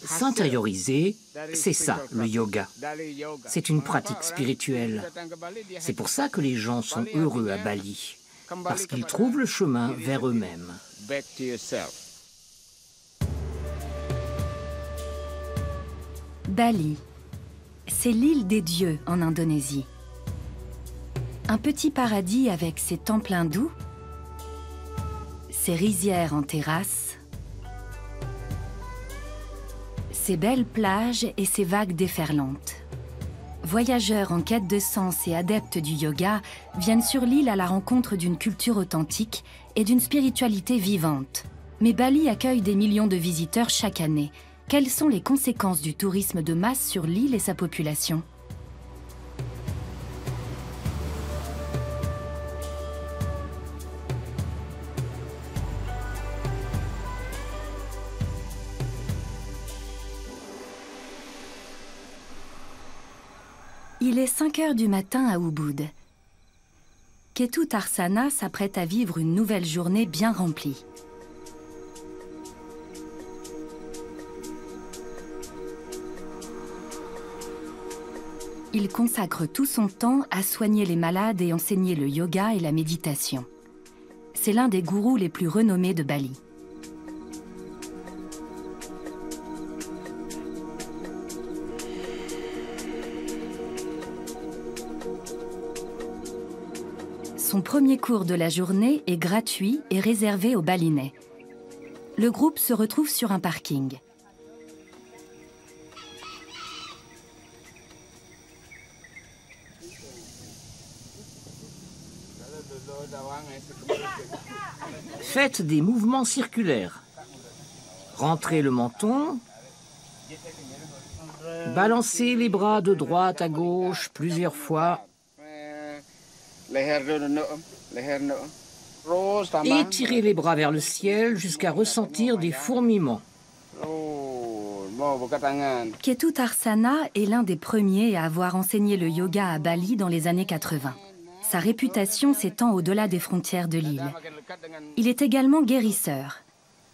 S'intérioriser, c'est ça, le yoga. C'est une pratique spirituelle. C'est pour ça que les gens sont heureux à Bali, parce qu'ils trouvent le chemin vers eux-mêmes. Bali, c'est l'île des dieux en Indonésie. Un petit paradis avec ses temples hindous, ses rizières en terrasse, ses belles plages et ses vagues déferlantes. Voyageurs en quête de sens et adeptes du yoga viennent sur l'île à la rencontre d'une culture authentique et d'une spiritualité vivante. Mais Bali accueille des millions de visiteurs chaque année. Quelles sont les conséquences du tourisme de masse sur l'île et sa population ? Il est 5 heures du matin à Ubud. Ketut Arsana s'apprête à vivre une nouvelle journée bien remplie. Il consacre tout son temps à soigner les malades et enseigner le yoga et la méditation. C'est l'un des gourous les plus renommés de Bali. Son premier cours de la journée est gratuit et réservé aux Balinais. Le groupe se retrouve sur un parking. Faites des mouvements circulaires. Rentrez le menton. Balancez les bras de droite à gauche plusieurs fois. Étirez les bras vers le ciel jusqu'à ressentir des fourmillements. Ketut Arsana est l'un des premiers à avoir enseigné le yoga à Bali dans les années 80. Sa réputation s'étend au-delà des frontières de l'île. Il est également guérisseur.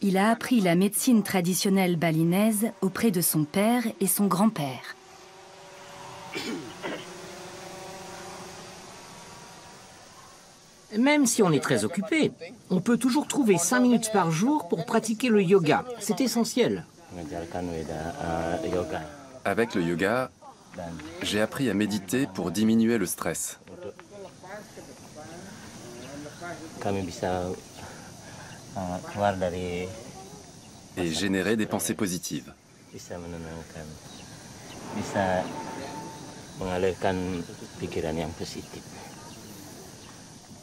Il a appris la médecine traditionnelle balinaise auprès de son père et son grand-père. Même si on est très occupé, on peut toujours trouver 5 minutes par jour pour pratiquer le yoga. C'est essentiel. Avec le yoga, j'ai appris à méditer pour diminuer le stress. Et générer des pensées positives.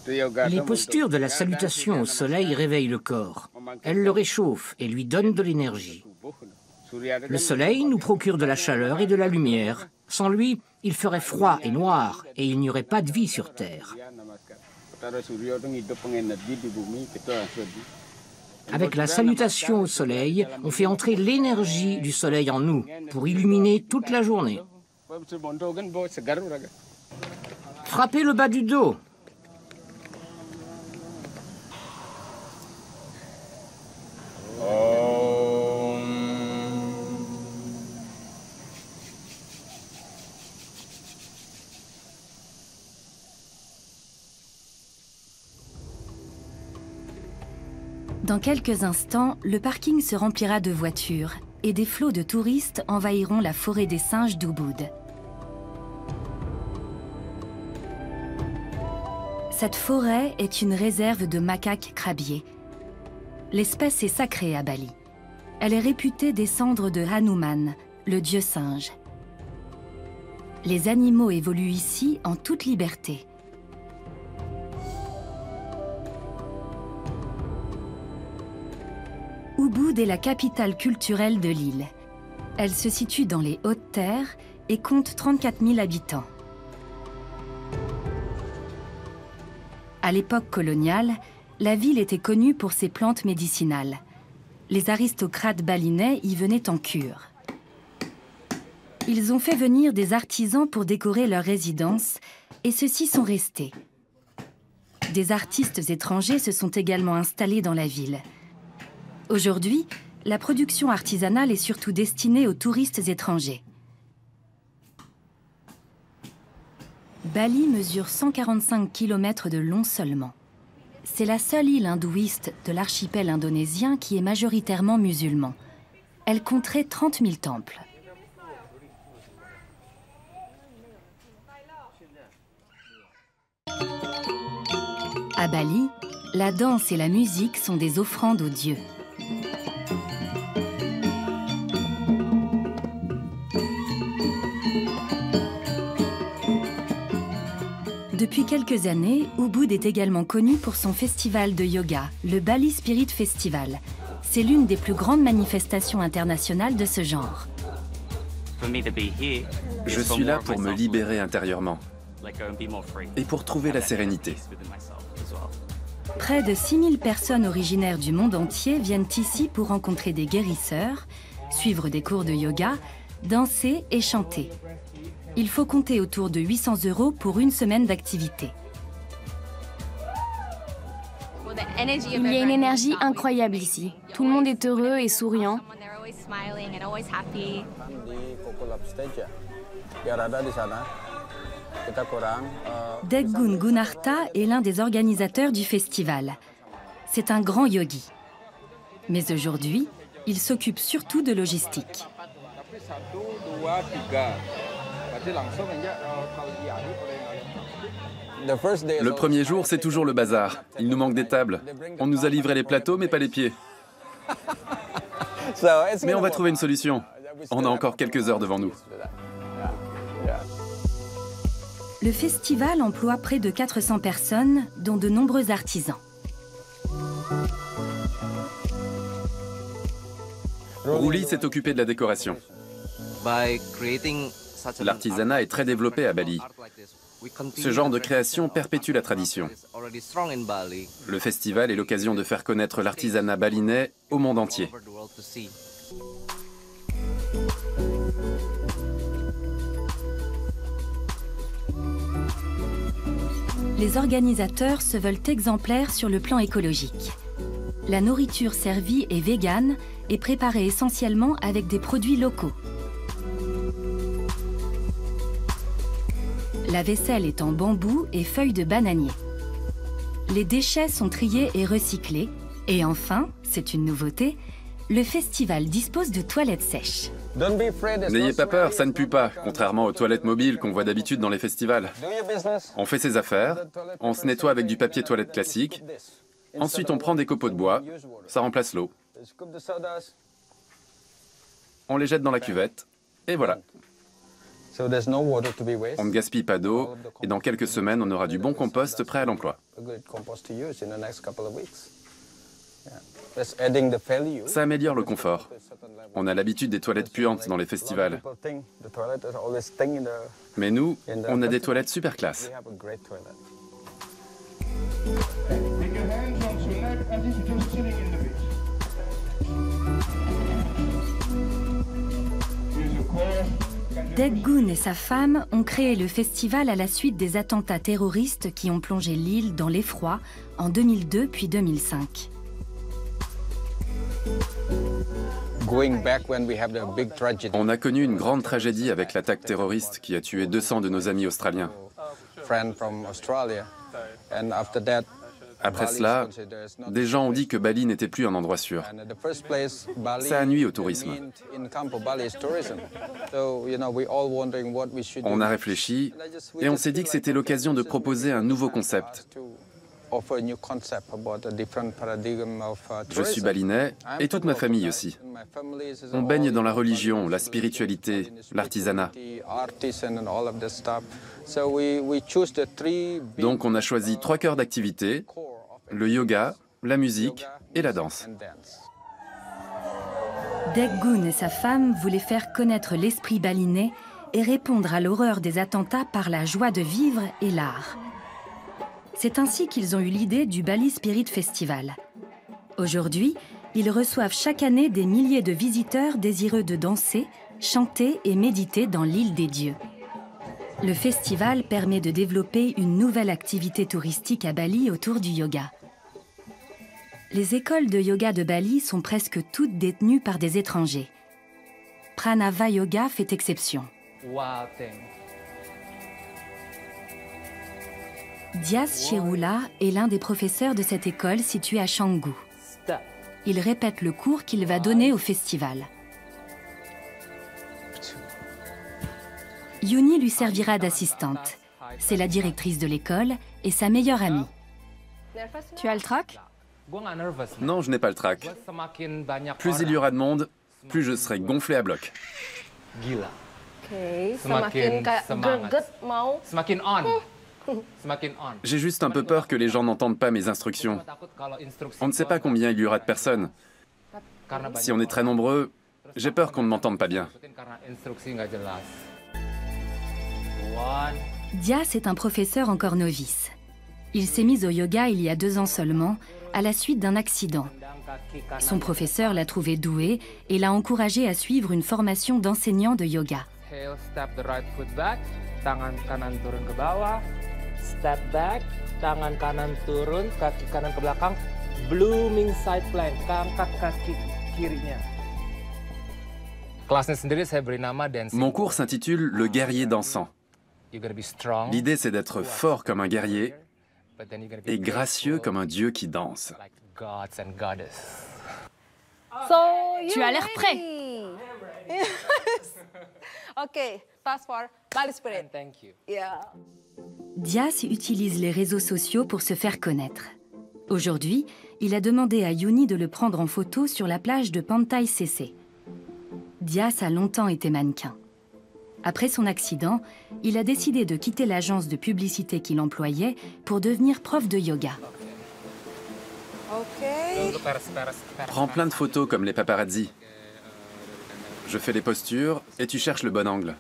Les postures de la salutation au soleil réveillent le corps. Elles le réchauffent et lui donnent de l'énergie. Le soleil nous procure de la chaleur et de la lumière. Sans lui, il ferait froid et noir et il n'y aurait pas de vie sur Terre. Avec la salutation au soleil, on fait entrer l'énergie du soleil en nous pour illuminer toute la journée. Frappez le bas du dos. Dans quelques instants, le parking se remplira de voitures et des flots de touristes envahiront la forêt des singes d'Ubud. Cette forêt est une réserve de macaques crabiers. L'espèce est sacrée à Bali. Elle est réputée descendre de Hanuman, le dieu singe. Les animaux évoluent ici en toute liberté. Ubud est la capitale culturelle de l'île. Elle se situe dans les hautes terres et compte 34 000 habitants. À l'époque coloniale, la ville était connue pour ses plantes médicinales. Les aristocrates balinais y venaient en cure. Ils ont fait venir des artisans pour décorer leur résidence et ceux-ci sont restés. Des artistes étrangers se sont également installés dans la ville. Aujourd'hui, la production artisanale est surtout destinée aux touristes étrangers. Bali mesure 145 km de long seulement. C'est la seule île hindouiste de l'archipel indonésien qui est majoritairement musulman. Elle compterait 30 000 temples. À Bali, la danse et la musique sont des offrandes aux dieux. Depuis quelques années, Ubud est également connu pour son festival de yoga, le Bali Spirit Festival. C'est l'une des plus grandes manifestations internationales de ce genre. Je suis là pour me libérer intérieurement et pour trouver la sérénité. Près de 6000 personnes originaires du monde entier viennent ici pour rencontrer des guérisseurs, suivre des cours de yoga, danser et chanter. Il faut compter autour de 800 € pour une semaine d'activité. Il y a une énergie incroyable ici. Tout le monde est heureux et souriant. Deggun Gunarta est l'un des organisateurs du festival. C'est un grand yogi. Mais aujourd'hui, il s'occupe surtout de logistique. Le premier jour, c'est toujours le bazar. Il nous manque des tables. On nous a livré les plateaux, mais pas les pieds. Mais on va trouver une solution. On a encore quelques heures devant nous. Le festival emploie près de 400 personnes, dont de nombreux artisans. Rouli s'est occupé de la décoration. L'artisanat est très développé à Bali. Ce genre de création perpétue la tradition. Le festival est l'occasion de faire connaître l'artisanat balinais au monde entier. Les organisateurs se veulent exemplaires sur le plan écologique. La nourriture servie est végane et préparée essentiellement avec des produits locaux. La vaisselle est en bambou et feuilles de bananier. Les déchets sont triés et recyclés. Et enfin, c'est une nouveauté, le festival dispose de toilettes sèches. N'ayez pas peur, ça ne pue pas, contrairement aux toilettes mobiles qu'on voit d'habitude dans les festivals. On fait ses affaires, on se nettoie avec du papier toilette classique, ensuite on prend des copeaux de bois, ça remplace l'eau. On les jette dans la cuvette, et voilà. On ne gaspille pas d'eau, et dans quelques semaines, on aura du bon compost prêt à l'emploi. Ça améliore le confort. On a l'habitude des toilettes puantes dans les festivals. Mais nous, on a des toilettes super classe. Deggun et sa femme ont créé le festival à la suite des attentats terroristes qui ont plongé l'île dans l'effroi en 2002 puis 2005. On a connu une grande tragédie avec l'attaque terroriste qui a tué 200 de nos amis australiens. Après cela, des gens ont dit que Bali n'était plus un endroit sûr. Ça a nui au tourisme. On a réfléchi et on s'est dit que c'était l'occasion de proposer un nouveau concept. Je suis balinais et toute ma famille aussi. On baigne dans la religion, la spiritualité, l'artisanat. Donc on a choisi 3 cœurs d'activité, le yoga, la musique et la danse. Deggun et sa femme voulaient faire connaître l'esprit balinais et répondre à l'horreur des attentats par la joie de vivre et l'art. C'est ainsi qu'ils ont eu l'idée du Bali Spirit Festival. Aujourd'hui, ils reçoivent chaque année des milliers de visiteurs désireux de danser, chanter et méditer dans l'île des dieux. Le festival permet de développer une nouvelle activité touristique à Bali autour du yoga. Les écoles de yoga de Bali sont presque toutes détenues par des étrangers. Pranava Yoga fait exception. Dias Chirula est l'un des professeurs de cette école située à Canggu. Il répète le cours qu'il va donner au festival. Yuni lui servira d'assistante. C'est la directrice de l'école et sa meilleure amie. Tu as le trac? Non, je n'ai pas le trac. Plus il y aura de monde, plus je serai gonflé à bloc. J'ai juste un peu peur que les gens n'entendent pas mes instructions. On ne sait pas combien il y aura de personnes. Si on est très nombreux, j'ai peur qu'on ne m'entende pas bien. Dias est un professeur encore novice. Il s'est mis au yoga il y a 2 ans seulement, à la suite d'un accident. Son professeur l'a trouvé doué et l'a encouragé à suivre une formation d'enseignant de yoga. Mon cours s'intitule « Le guerrier dansant ». L'idée, c'est d'être fort comme un guerrier et gracieux comme un dieu qui danse. Tu as l'air prêt. Dias utilise les réseaux sociaux pour se faire connaître. Aujourd'hui, il a demandé à Yuni de le prendre en photo sur la plage de Pantai Sese. Dias a longtemps été mannequin. Après son accident, il a décidé de quitter l'agence de publicité qu'il employait pour devenir prof de yoga. Prends plein de photos comme les paparazzi. Je fais les postures et tu cherches le bon angle.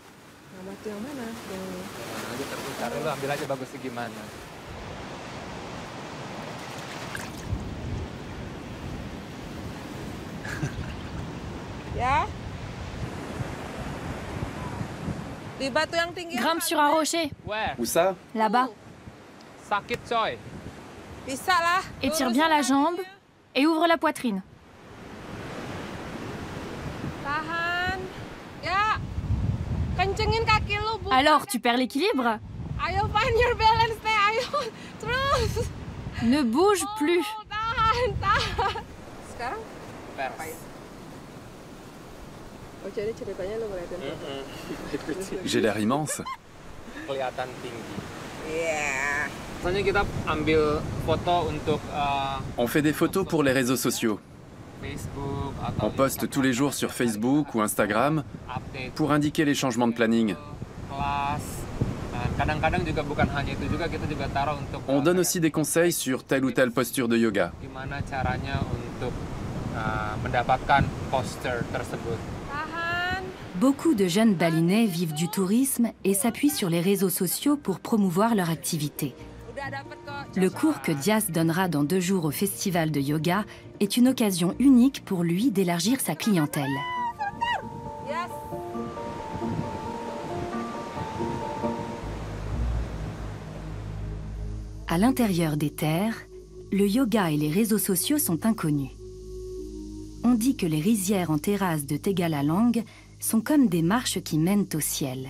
Grimpe sur un rocher, Où ça? là-bas. Étire bien la jambe et ouvre la poitrine. Alors, tu perds l'équilibre? Ne bouge plus. J'ai l'air immense. On fait des photos pour les réseaux sociaux. On poste tous les jours sur Facebook ou Instagram pour indiquer les changements de planning. On donne aussi des conseils sur telle ou telle posture de yoga. Beaucoup de jeunes Balinais vivent du tourisme et s'appuient sur les réseaux sociaux pour promouvoir leur activité. Le cours que Dias donnera dans 2 jours au festival de yoga est une occasion unique pour lui d'élargir sa clientèle. À l'intérieur des terres, le yoga et les réseaux sociaux sont inconnus. On dit que les rizières en terrasse de Tegalalang sont comme des marches qui mènent au ciel.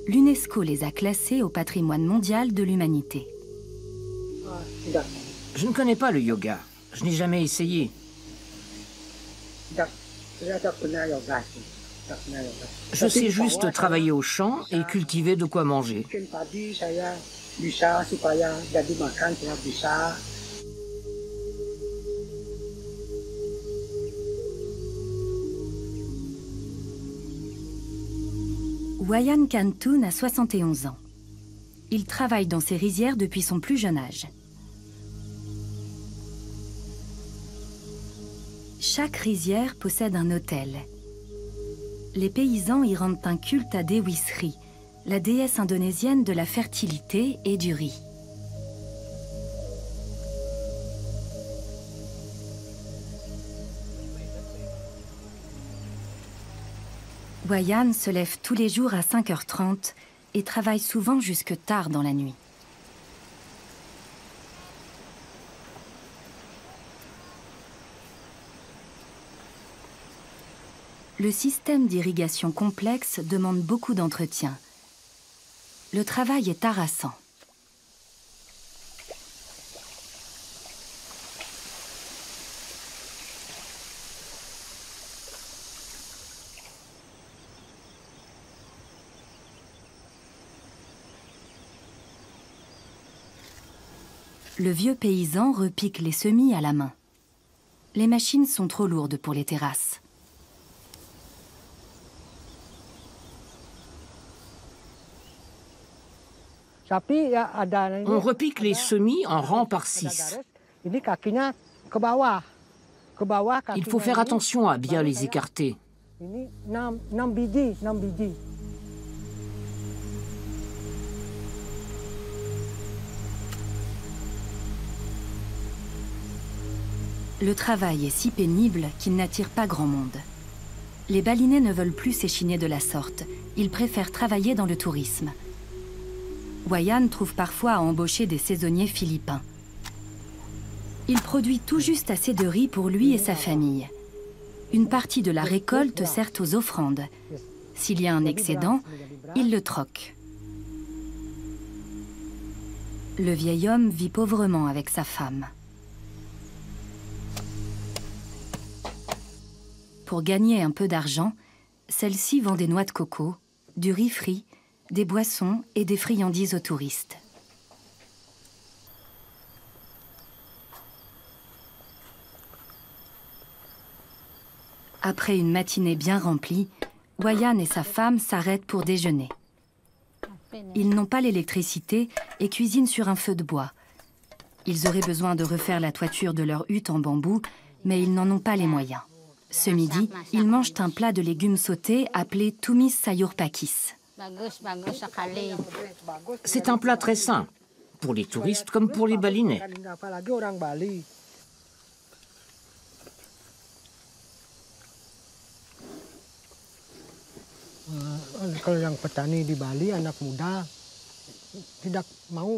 L'UNESCO les a classées au patrimoine mondial de l'humanité. Je ne connais pas le yoga. Je n'ai jamais essayé. Je sais juste travailler au champ et cultiver de quoi manger. Wayan Kantun a 71 ans. Il travaille dans ces rizières depuis son plus jeune âge. Chaque rizière possède un autel. Les paysans y rendent un culte à Dewi Sri, la déesse indonésienne de la fertilité et du riz. Wayan se lève tous les jours à 5h30 et travaille souvent jusque tard dans la nuit. Le système d'irrigation complexe demande beaucoup d'entretien. Le travail est harassant. Le vieux paysan repique les semis à la main. Les machines sont trop lourdes pour les terrasses. On repique les semis en rang par 6. Il faut faire attention à bien les écarter. Le travail est si pénible qu'il n'attire pas grand monde. Les balinais ne veulent plus s'échiner de la sorte. Ils préfèrent travailler dans le tourisme. Wayan trouve parfois à embaucher des saisonniers philippins. Il produit tout juste assez de riz pour lui et sa famille. Une partie de la récolte sert aux offrandes. S'il y a un excédent, il le troque. Le vieil homme vit pauvrement avec sa femme. Pour gagner un peu d'argent, celle-ci vend des noix de coco, du riz frit, des boissons et des friandises aux touristes. Après une matinée bien remplie, Wayan et sa femme s'arrêtent pour déjeuner. Ils n'ont pas l'électricité et cuisinent sur un feu de bois. Ils auraient besoin de refaire la toiture de leur hutte en bambou, mais ils n'en ont pas les moyens. Ce midi, ils mangent un plat de légumes sautés appelé tumis sayur pakis. C'est un plat très sain, pour les touristes comme pour les balinais.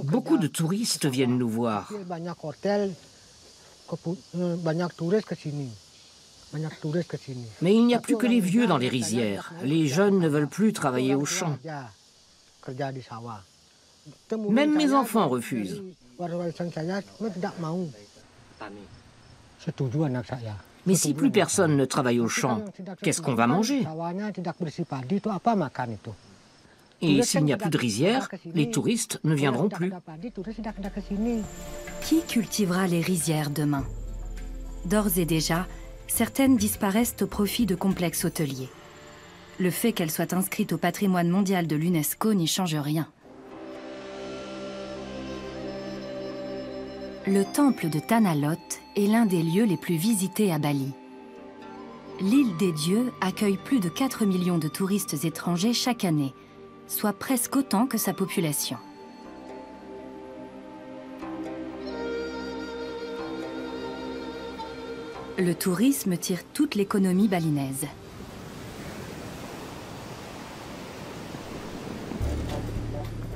Beaucoup de touristes viennent nous voir. Mais il n'y a plus que les vieux dans les rizières. Les jeunes ne veulent plus travailler au champ. Même mes enfants refusent. Mais si plus personne ne travaille au champ, qu'est-ce qu'on va manger? Et s'il n'y a plus de rizières, les touristes ne viendront plus. Qui cultivera les rizières demain? D'ores et déjà, certaines disparaissent au profit de complexes hôteliers. Le fait qu'elles soient inscrites au patrimoine mondial de l'UNESCO n'y change rien. Le temple de Tanah Lot est l'un des lieux les plus visités à Bali. L'île des dieux accueille plus de 4 millions de touristes étrangers chaque année, soit presque autant que sa population. Le tourisme tire toute l'économie balinaise.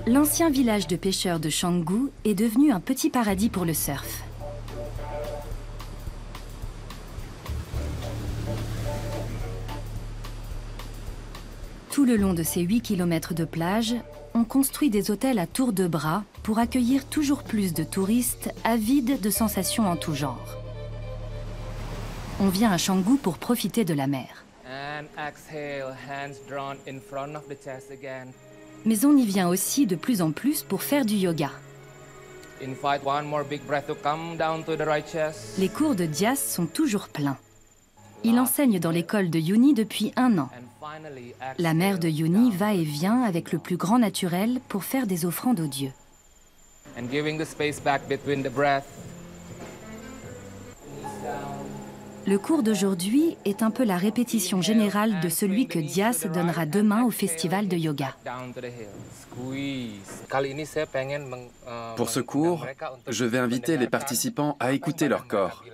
L'ancien village de pêcheurs de Canggu est devenu un petit paradis pour le surf. Tout le long de ces 8 km de plage, on construit des hôtels à tour de bras pour accueillir toujours plus de touristes avides de sensations en tout genre. On vient à Canggu pour profiter de la mer. Mais on y vient aussi de plus en plus pour faire du yoga. Les cours de Dias sont toujours pleins. Il enseigne dans l'école de Yuni depuis 1 an. La mère de Yuni va et vient avec le plus grand naturel pour faire des offrandes aux dieux. Le cours d'aujourd'hui est un peu la répétition générale de celui que Dias donnera demain au festival de yoga. Pour ce cours, je vais inviter les participants à écouter leur corps.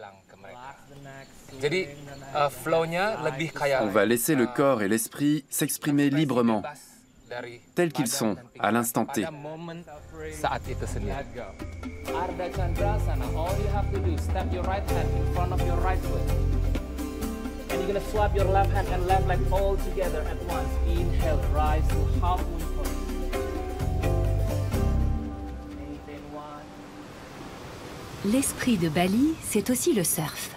On va laisser le corps et l'esprit s'exprimer librement, tels qu'ils sont, à l'instant T. You're gonna swap your left hand and left leg all together at once. Inhale, rise to half moon pose. Maintain one. L'esprit de Bali, c'est aussi le surf.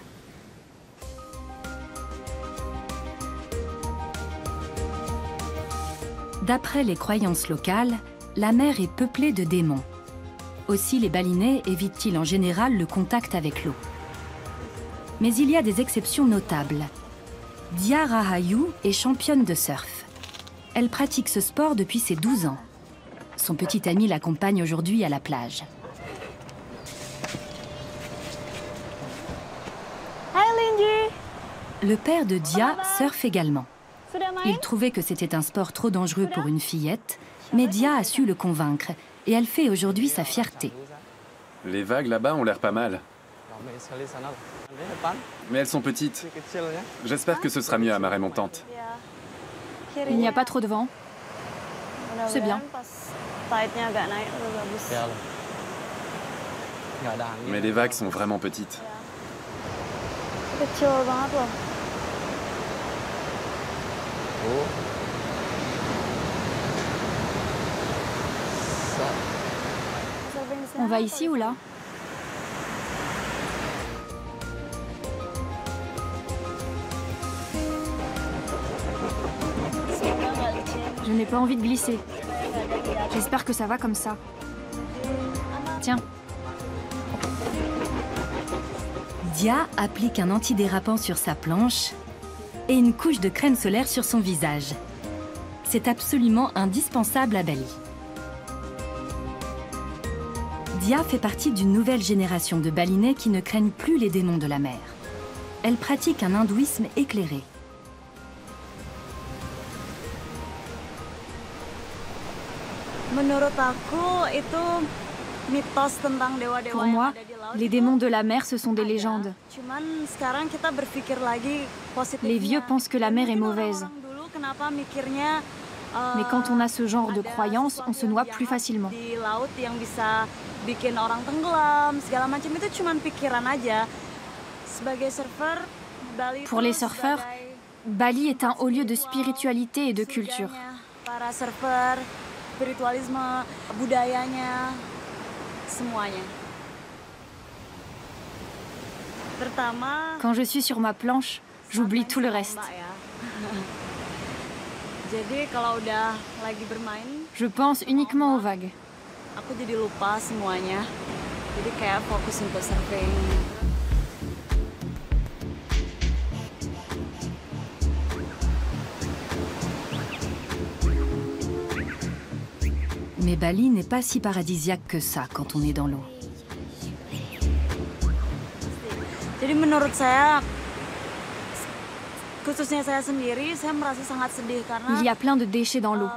D'après les croyances locales, la mer est peuplée de démons. Aussi, les Balinais évitent-ils en général le contact avec l'eau. Mais il y a des exceptions notables. Dia Rahayu est championne de surf. Elle pratique ce sport depuis ses 12 ans. Son petit ami l'accompagne aujourd'hui à la plage. Hai Linji. Le père de Dia surfe également. Il trouvait que c'était un sport trop dangereux pour une fillette, mais Dia a su le convaincre et elle fait aujourd'hui sa fierté. Les vagues là-bas ont l'air pas mal. Mais elles sont petites. J'espère que ce sera mieux à marée montante. Il n'y a pas trop de vent. C'est bien. Mais les vagues sont vraiment petites. On va ici ou là? Je n'ai pas envie de glisser. J'espère que ça va comme ça. Tiens. Dia applique un antidérapant sur sa planche et une couche de crème solaire sur son visage. C'est absolument indispensable à Bali. Dia fait partie d'une nouvelle génération de Balinais qui ne craignent plus les démons de la mer. Elle pratique un hindouisme éclairé. Pour moi, les démons de la mer, ce sont des légendes. Les vieux pensent que la mer est mauvaise. Mais quand on a ce genre de croyances, on se noie plus facilement. Pour les surfeurs, Bali est un haut lieu de spiritualité et de culture. Quand je suis sur ma planche, j'oublie tout le reste. Je pense uniquement aux vagues. Mais Bali n'est pas si paradisiaque que ça quand on est dans l'eau. Il y a plein de déchets dans l'eau.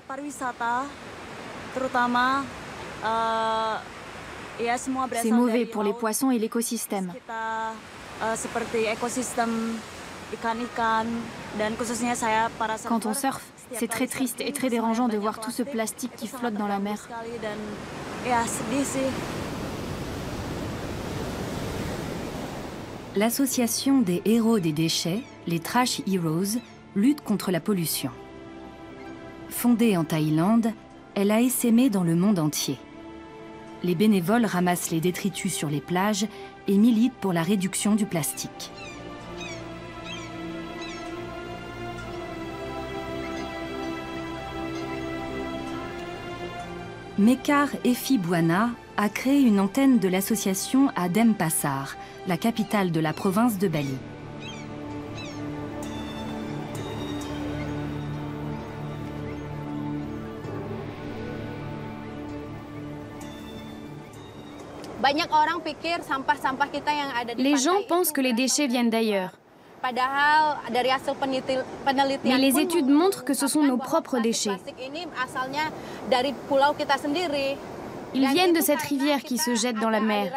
C'est mauvais pour les poissons et l'écosystème. Quand on surfe, c'est très triste et très dérangeant de voir tout ce plastique qui flotte dans la mer. L'association des héros des déchets, les Trash Heroes, lutte contre la pollution. Fondée en Thaïlande, elle a essaimé dans le monde entier. Les bénévoles ramassent les détritus sur les plages et militent pour la réduction du plastique. Mekar Efi Buana a créé une antenne de l'association à Denpasar, la capitale de la province de Bali. Les gens pensent que les déchets viennent d'ailleurs. Mais les études montrent que ce sont nos propres déchets. Ils viennent de cette rivière qui se jette dans la mer.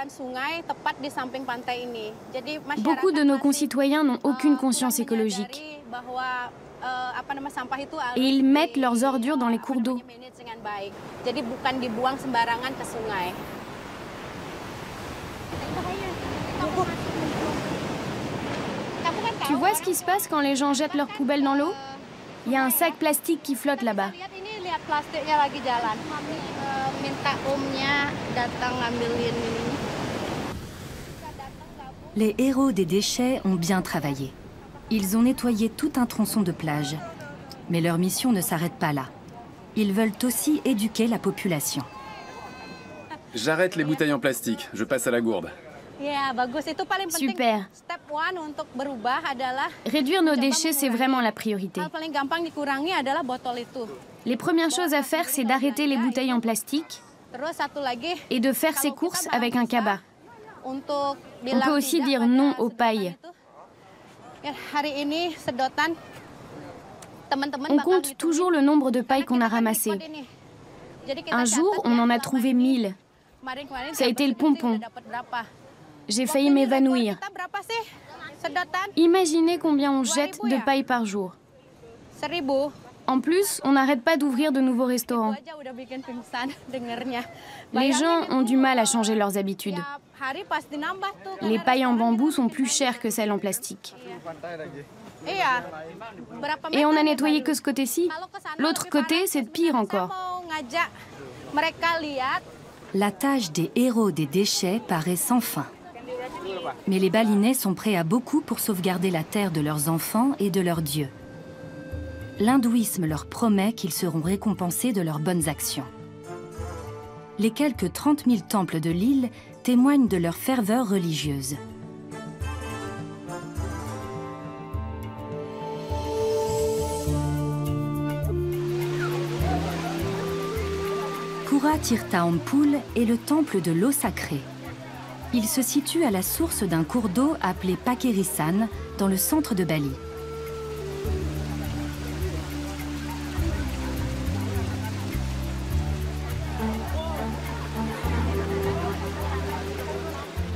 Beaucoup de nos concitoyens n'ont aucune conscience écologique. Et ils mettent leurs ordures dans les cours d'eau. Tu vois ce qui se passe quand les gens jettent leurs poubelles dans l'eau? Il y a un sac plastique qui flotte là-bas. Les héros des déchets ont bien travaillé. Ils ont nettoyé tout un tronçon de plage. Mais leur mission ne s'arrête pas là. Ils veulent aussi éduquer la population. J'arrête les bouteilles en plastique, je passe à la gourde. Super. Réduire nos déchets, c'est vraiment la priorité. Les premières choses à faire, c'est d'arrêter les bouteilles en plastique et de faire ses courses avec un cabas. On peut aussi dire non aux pailles. On compte toujours le nombre de pailles qu'on a ramassées. Un jour, on en a trouvé 1000. Ça a été le pompon. J'ai failli m'évanouir. Imaginez combien on jette de paille par jour. En plus, on n'arrête pas d'ouvrir de nouveaux restaurants. Les gens ont du mal à changer leurs habitudes. Les pailles en bambou sont plus chères que celles en plastique. Et on n'a nettoyé que ce côté-ci. L'autre côté, c'est pire encore. La tâche des héros des déchets paraît sans fin. Mais les Balinais sont prêts à beaucoup pour sauvegarder la terre de leurs enfants et de leurs dieux. L'hindouisme leur promet qu'ils seront récompensés de leurs bonnes actions. Les quelques 30 000 temples de l'île témoignent de leur ferveur religieuse. Pura Tirtha Ampul est le temple de l'eau sacrée. Il se situe à la source d'un cours d'eau appelé Pakerisan, dans le centre de Bali.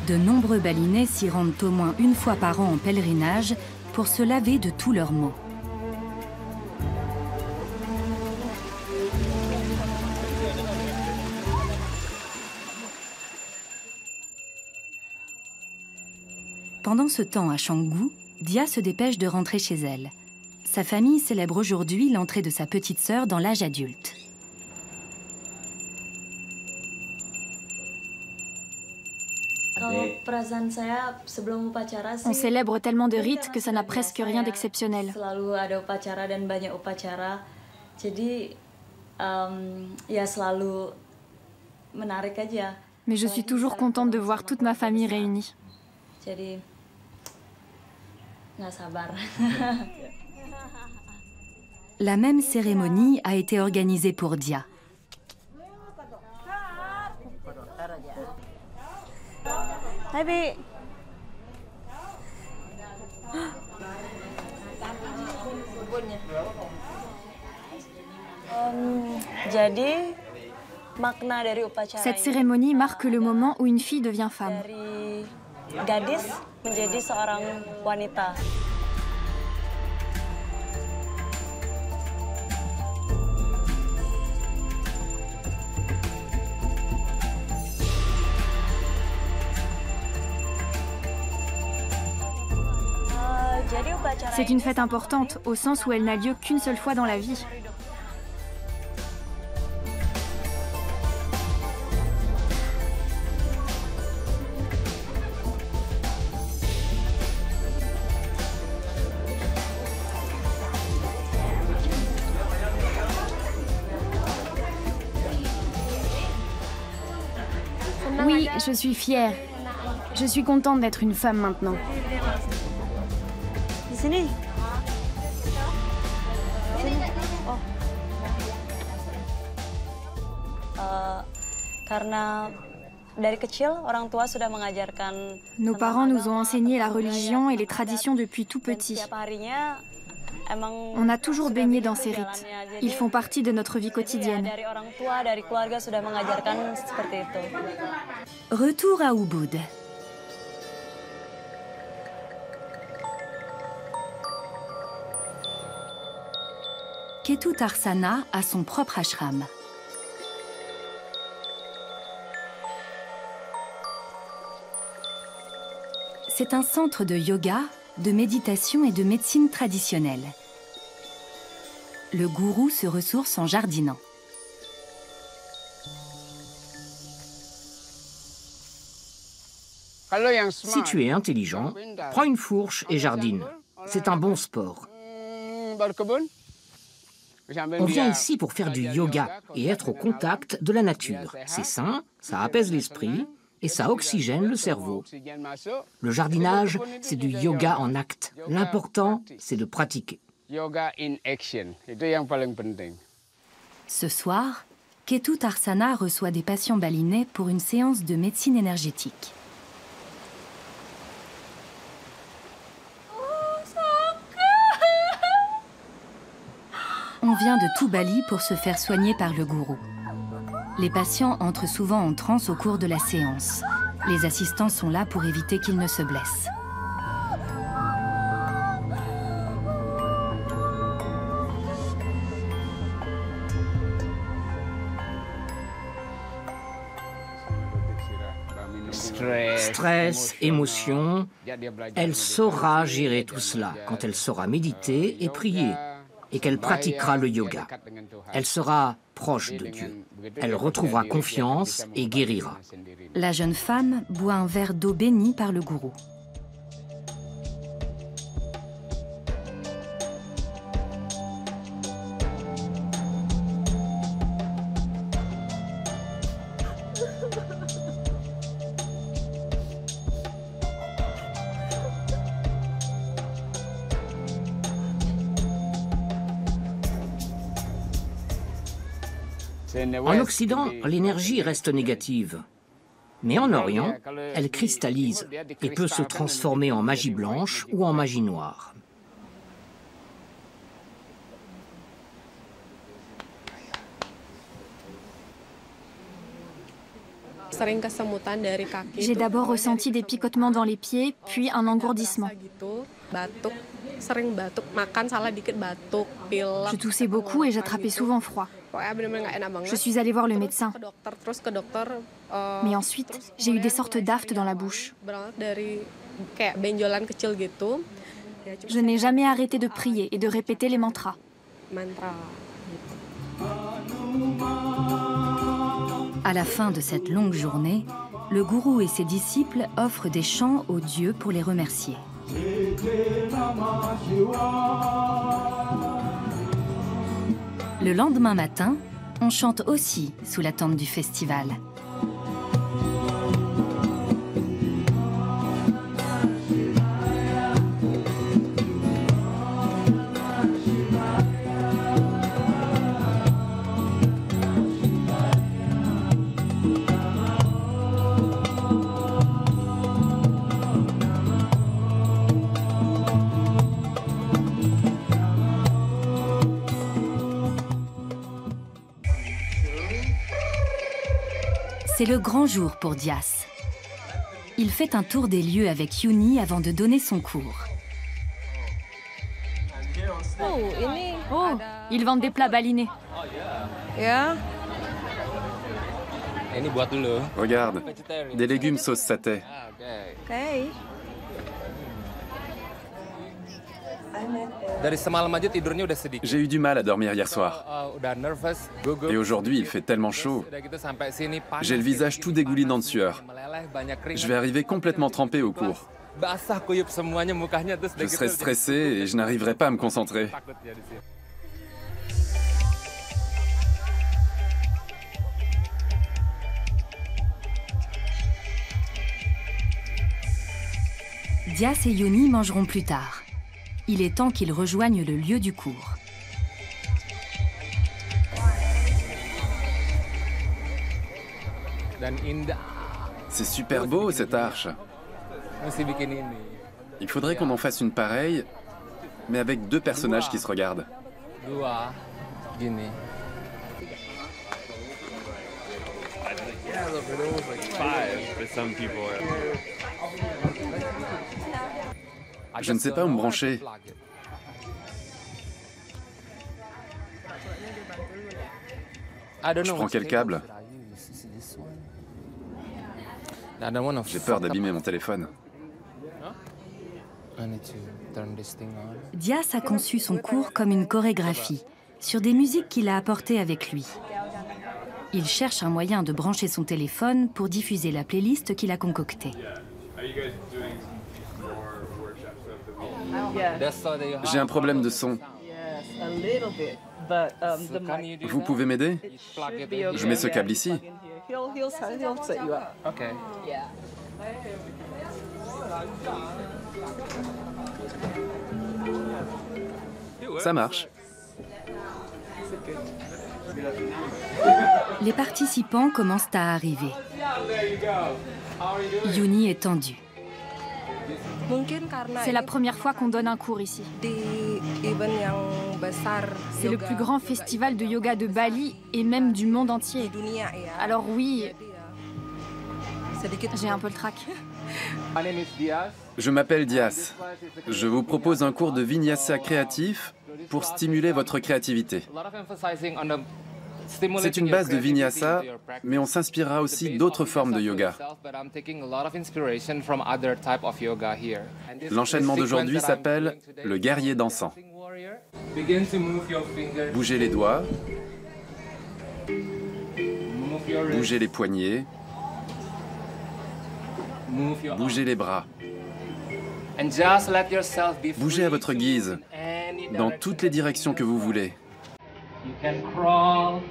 De nombreux Balinais s'y rendent au moins une fois par an en pèlerinage pour se laver de tous leurs maux. Pendant ce temps à Canggu, Dia se dépêche de rentrer chez elle. Sa famille célèbre aujourd'hui l'entrée de sa petite sœur dans l'âge adulte. On célèbre tellement de rites que ça n'a presque rien d'exceptionnel. Mais je suis toujours contente de voir toute ma famille réunie. La même cérémonie a été organisée pour Dia. Cette cérémonie marque le moment où une fille devient femme. C'est une fête importante, au sens où elle n'a lieu qu'une seule fois dans la vie. Oui, je suis fière. Je suis contente d'être une femme maintenant. Nos parents nous ont enseigné la religion et les traditions depuis tout petit. On a toujours baigné dans ces rites. Ils font partie de notre vie quotidienne. Retour à Ubud. Ketut Arsana a son propre ashram. C'est un centre de yoga de méditation et de médecine traditionnelle. Le gourou se ressource en jardinant. Si tu es intelligent, prends une fourche et jardine. C'est un bon sport. On vient ici pour faire du yoga et être au contact de la nature. C'est sain, ça apaise l'esprit et ça oxygène le cerveau. Le jardinage, c'est du yoga en acte. L'important, c'est de pratiquer. Ce soir, Ketut Arsana reçoit des patients balinais pour une séance de médecine énergétique. On vient de tout Bali pour se faire soigner par le gourou. Les patients entrent souvent en transe au cours de la séance. Les assistants sont là pour éviter qu'ils ne se blessent. Stress, émotion, elle saura gérer tout cela quand elle saura méditer et prier et qu'elle pratiquera le yoga. Elle sera proche de Dieu. Elle retrouvera confiance et guérira. La jeune femme boit un verre d'eau bénie par le gourou. En Occident, l'énergie reste négative. Mais en Orient, elle cristallise et peut se transformer en magie blanche ou en magie noire. J'ai d'abord ressenti des picotements dans les pieds, puis un engourdissement. Je toussais beaucoup et j'attrapais souvent froid. Je suis allée voir le médecin. Mais ensuite, j'ai eu des sortes d'aftes dans la bouche. Je n'ai jamais arrêté de prier et de répéter les mantras. À la fin de cette longue journée, le gourou et ses disciples offrent des chants aux dieux pour les remercier. Le lendemain matin, on chante aussi sous la tente du festival. C'est le grand jour pour Dias. Il fait un tour des lieux avec Yuni avant de donner son cours. Oh, ils vendent des plats balinais. Regarde, des légumes sauce satay. J'ai eu du mal à dormir hier soir. Et aujourd'hui, il fait tellement chaud. J'ai le visage tout dégoulinant de sueur. Je vais arriver complètement trempé au cours. Je serai stressé et je n'arriverai pas à me concentrer. Dias et Yuni mangeront plus tard. Il est temps qu'ils rejoignent le lieu du cours. C'est super beau, cette arche. Il faudrait qu'on en fasse une pareille, mais avec deux personnages qui se regardent. Je ne sais pas où me brancher. Je prends quel câble? J'ai peur d'abîmer mon téléphone. Dias a conçu son cours comme une chorégraphie, sur des musiques qu'il a apportées avec lui. Il cherche un moyen de brancher son téléphone pour diffuser la playlist qu'il a concoctée. J'ai un problème de son. Vous pouvez m'aider? Je mets ce câble ici. Ça marche. Les participants commencent à arriver. Yuni est tendue. C'est la première fois qu'on donne un cours ici. C'est le plus grand festival de yoga de Bali et même du monde entier. Alors oui, j'ai un peu le trac. Je m'appelle Dias. Je vous propose un cours de vinyasa créatif pour stimuler votre créativité. C'est une base de vinyasa, mais on s'inspirera aussi d'autres formes de yoga. L'enchaînement d'aujourd'hui s'appelle le guerrier dansant. Bougez les doigts, bougez les poignets, bougez les bras. Bougez à votre guise, dans toutes les directions que vous voulez. You can crawl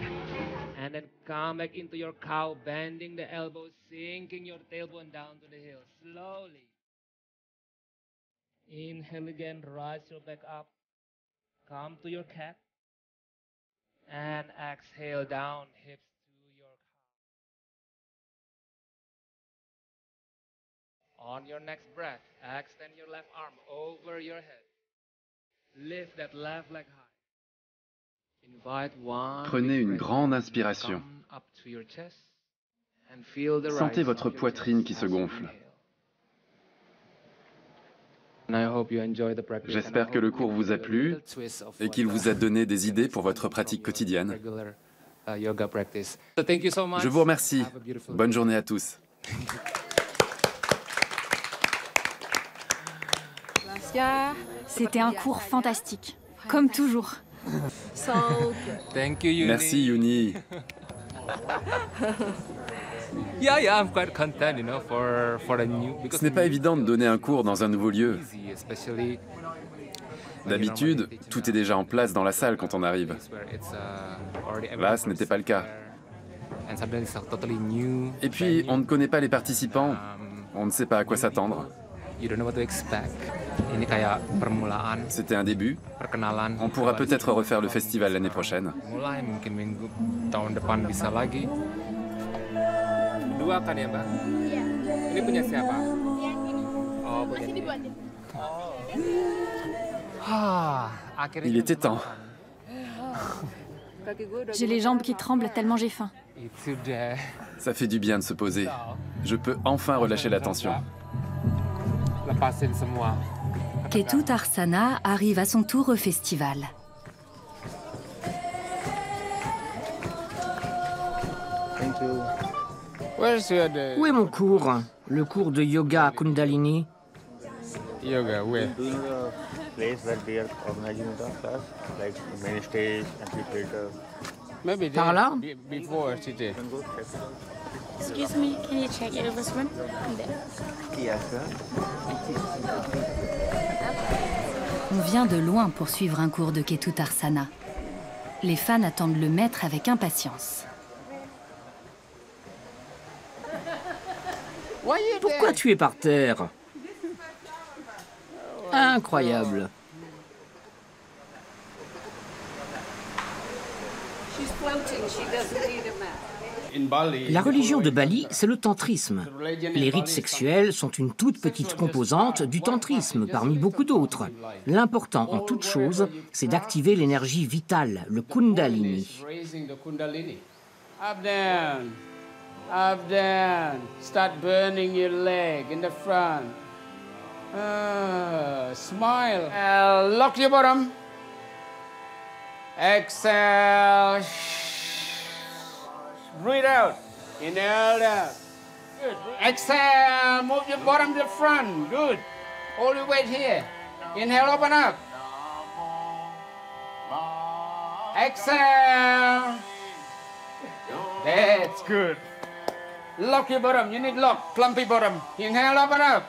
and then come back into your cow, bending the elbows, sinking your tailbone down to the heel slowly. Inhale again, rise your back up, come to your cat, and exhale down, hips to your cow. On your next breath, extend your left arm over your head. Lift that left leg high. Prenez une grande inspiration. Sentez votre poitrine qui se gonfle. J'espère que le cours vous a plu et qu'il vous a donné des idées pour votre pratique quotidienne. Je vous remercie. Bonne journée à tous. C'était un cours fantastique, comme toujours. Merci Yuni. Ce n'est pas évident de donner un cours dans un nouveau lieu. D'habitude, tout est déjà en place dans la salle quand on arrive. Là, ce n'était pas le cas. Et puis, on ne connaît pas les participants. On ne sait pas à quoi s'attendre. C'était un début. On pourra peut-être refaire le festival l'année prochaine. Il était temps. J'ai les jambes qui tremblent tellement j'ai faim. Ça fait du bien de se poser. Je peux enfin relâcher la tension. Ketutarsana arrive à son tour au festival. Où est mon cours? Le cours de yoga Kundalini? Yoga, where? Place where they are organizing the class, like main stage, amphitheater. Maybe Par là? Before city. Excuse me, can you check your room? On vient de loin pour suivre un cours de Ketutarsana. Les fans attendent le maître avec impatience. Pourquoi tu es par terre? Incroyable. La religion de Bali, c'est le tantrisme. Les rites sexuels sont une toute petite composante du tantrisme, parmi beaucoup d'autres. L'important en toute chose, c'est d'activer l'énergie vitale, le Kundalini. Up, down. Up, down. Start burning your leg in the front. Smile. Lock your bottom. Exhale. Breathe out. Inhale out. Good. Exhale. Move your bottom to the front. Good. All your weight here. Inhale, open up. Exhale. That's good. Lock your bottom. You need lock. Plumpy bottom. Inhale, open up.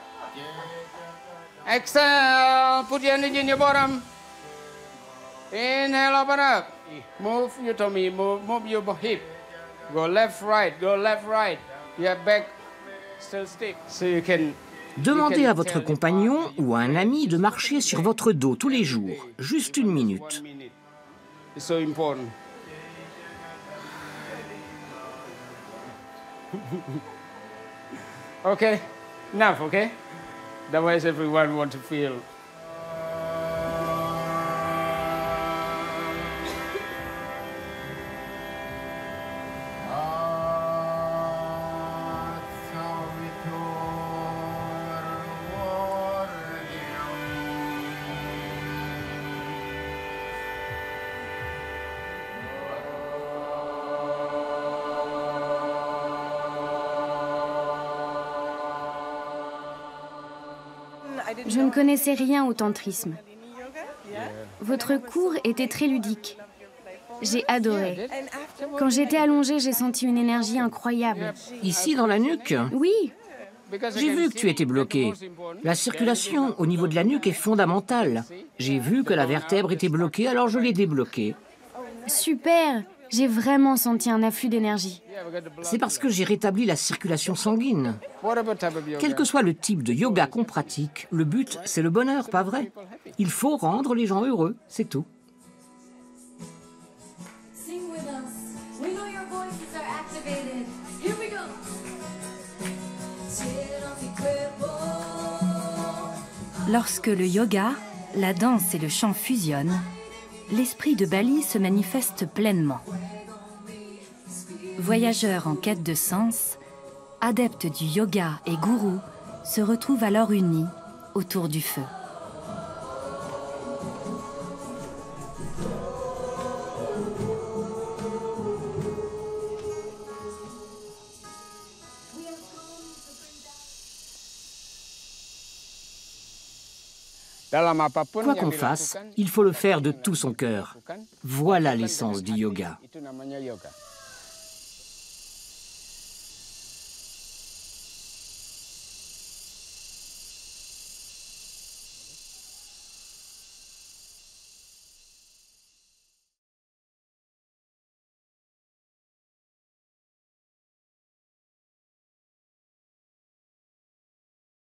Exhale. Put your energy in your bottom. Inhale, open up. Move your tummy. Move your hip. Go left, right. Go left, right. Your back still stick. So you can. Demandez à votre compagnon ou à un ami de marcher sur votre dos tous les jours, juste 1 minute. It's so important. Okay, enough, okay? Otherwise everyone wants to feel. Je ne connaissais rien au tantrisme. Votre cours était très ludique. J'ai adoré. Quand j'étais allongée, j'ai senti une énergie incroyable. Ici, dans la nuque? Oui. J'ai vu que tu étais bloqué. La circulation au niveau de la nuque est fondamentale. J'ai vu que la vertèbre était bloquée, alors je l'ai débloquée. Super! J'ai vraiment senti un afflux d'énergie. C'est parce que j'ai rétabli la circulation sanguine. Quel que soit le type de yoga qu'on pratique, le but, c'est le bonheur, pas vrai? Il faut rendre les gens heureux, c'est tout. Lorsque le yoga, la danse et le chant fusionnent, l'esprit de Bali se manifeste pleinement. Voyageurs en quête de sens, adeptes du yoga et gourous se retrouvent alors unis autour du feu. Quoi qu'on fasse, il faut le faire de tout son cœur. Voilà l'essence du yoga. Itu namanya yoga.